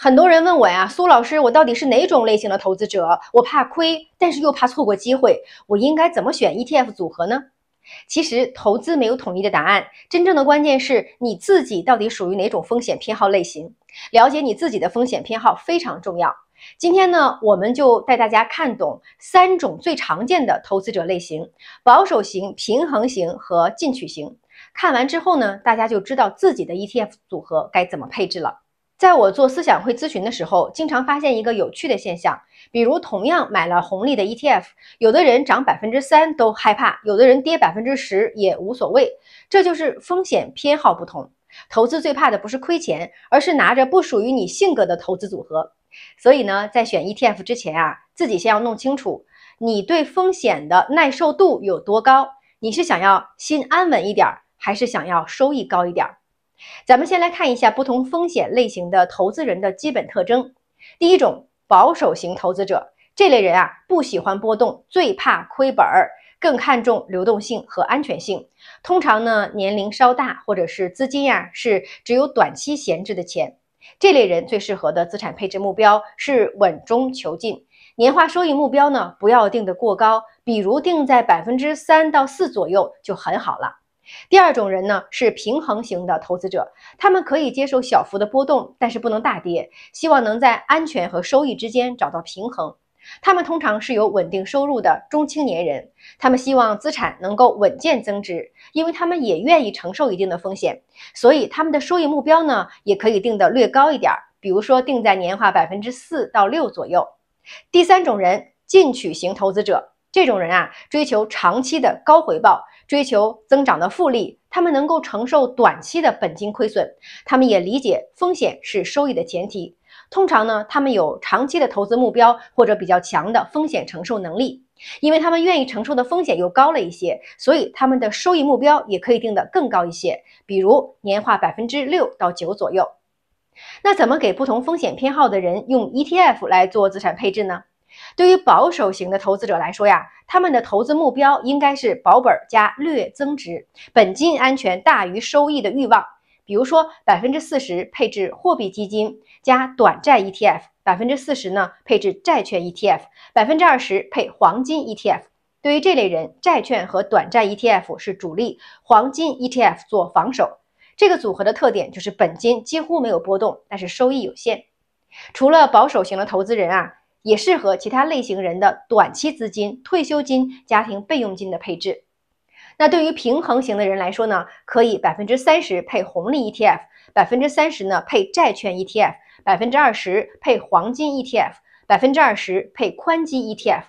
很多人问我呀，苏老师，我到底是哪种类型的投资者？我怕亏，但是又怕错过机会，我应该怎么选 ETF 组合呢？其实投资没有统一的答案，真正的关键是你自己到底属于哪种风险偏好类型。了解你自己的风险偏好非常重要。今天呢，我们就带大家看懂3种最常见的投资者类型：保守型、平衡型和进取型。看完之后呢，大家就知道自己的 ETF 组合该怎么配置了。在我做思想会咨询的时候，经常发现一个有趣的现象，比如同样买了红利的 ETF， 有的人涨3%都害怕，有的人跌10%也无所谓，这就是风险偏好不同。投资最怕的不是亏钱，而是拿着不属于你性格的投资组合。所以呢，在选 ETF 之前啊，自己先要弄清楚你对风险的耐受度有多高，你是想要心安稳一点，还是想要收益高一点？咱们先来看一下不同风险类型的投资人的基本特征。第一种，保守型投资者，这类人啊不喜欢波动，最怕亏本，更看重流动性和安全性。通常呢，年龄稍大，或者是资金是只有短期闲置的钱。这类人最适合的资产配置目标是稳中求进，年化收益目标呢不要定得过高，比如定在3%到4%左右就很好了。第二种人呢是平衡型的投资者，他们可以接受小幅的波动，但是不能大跌，希望能在安全和收益之间找到平衡。他们通常是有稳定收入的中青年人，他们希望资产能够稳健增值，因为他们也愿意承受一定的风险，所以他们的收益目标呢也可以定得略高一点，比如说定在年化4%到6%左右。第三种人，进取型投资者，这种人追求长期的高回报，追求增长的复利，他们能够承受短期的本金亏损，他们也理解风险是收益的前提。通常呢，他们有长期的投资目标或者比较强的风险承受能力，因为他们愿意承受的风险又高了一些，所以他们的收益目标也可以定得更高一些，比如年化6%到9%左右。那怎么给不同风险偏好的人用 ETF 来做资产配置呢？对于保守型的投资者来说呀，他们的投资目标应该是保本加略增值，本金安全大于收益的欲望。比如说40%配置货币基金加短债 ETF，40% 呢配置债券 ETF，20% 配黄金 ETF。对于这类人，债券和短债 ETF 是主力，黄金 ETF 做防守。这个组合的特点就是本金几乎没有波动，但是收益有限。除了保守型的投资人也适合其他类型人的短期资金、退休金、家庭备用金的配置。那对于平衡型的人来说呢，可以30%配红利 ETF，30% 呢配债券 ETF，20% 配黄金 ETF，20% 配宽基 ETF，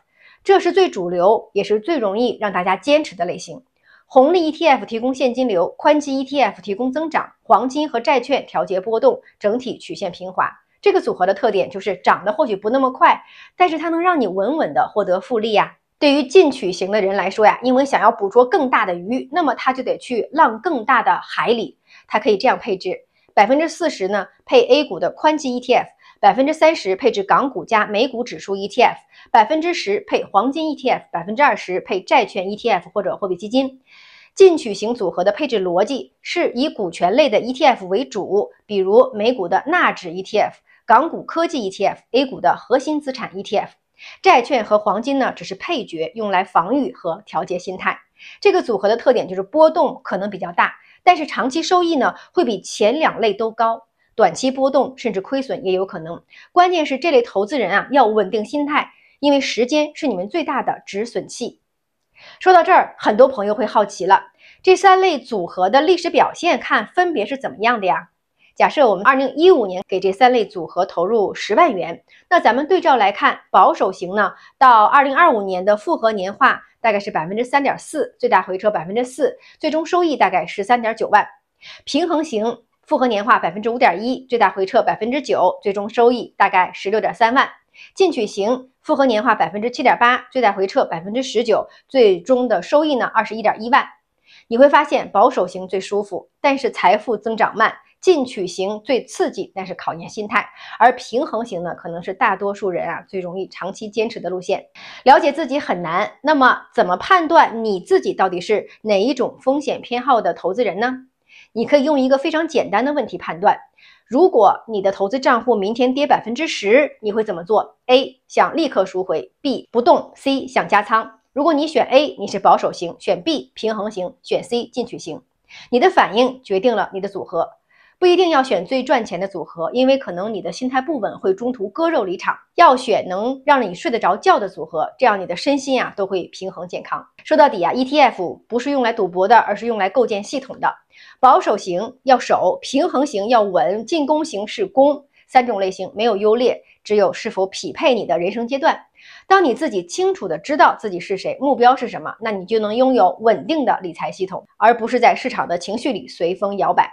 这是最主流也是最容易让大家坚持的类型。红利 ETF 提供现金流，宽基 ETF 提供增长，黄金和债券调节波动，整体曲线平滑。这个组合的特点就是涨得或许不那么快，但是它能让你稳稳的获得复利对于进取型的人来说因为想要捕捉更大的鱼，那么他就得去浪更大的海里。他可以这样配置：40%呢配 A 股的宽基 ETF，30% 配置港股加美股指数 ETF，10% 配黄金 ETF，20% 配债券 ETF 或者货币基金。进取型组合的配置逻辑是以股权类的 ETF 为主，比如美股的纳指 ETF、港股科技 ETF、A 股的核心资产 ETF。债券和黄金呢只是配角，用来防御和调节心态。这个组合的特点就是波动可能比较大，但是长期收益呢会比前2类都高，短期波动甚至亏损也有可能。关键是这类投资人要稳定心态，因为时间是你们最大的止损器。说到这儿，很多朋友会好奇了，这3类组合的历史表现看分别是怎么样的呀？假设我们2015年给这3类组合投入10万元，那咱们对照来看，保守型呢，到2025年的复合年化大概是3.4%，最大回撤4%，最终收益大概13.9万。平衡型复合年化5.1%，最大回撤9%，最终收益大概16.3万。进取型复合年化7.8%，最大回撤19%，最终的收益呢21.1万。你会发现保守型最舒服，但是财富增长慢；进取型最刺激，但是考验心态；而平衡型呢，可能是大多数人最容易长期坚持的路线。了解自己很难，那么怎么判断你自己到底是哪一种风险偏好的投资人呢？你可以用一个非常简单的问题判断：如果你的投资账户明天跌10%，你会怎么做 ？A. 想立刻赎回 ，B. 不动 ，C. 想加仓。如果你选 A， 你是保守型；选 B， 平衡型；选 C， 进取型。你的反应决定了你的组合。不一定要选最赚钱的组合，因为可能你的心态不稳，会中途割肉离场。要选能让你睡得着觉的组合，这样你的身心都会平衡健康。说到底ETF 不是用来赌博的，而是用来构建系统的。保守型要守，平衡型要稳，进攻型是攻。3种类型没有优劣，只有是否匹配你的人生阶段。当你自己清楚的知道自己是谁，目标是什么，那你就能拥有稳定的理财系统，而不是在市场的情绪里随风摇摆。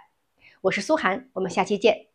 我是苏涵，我们下期见。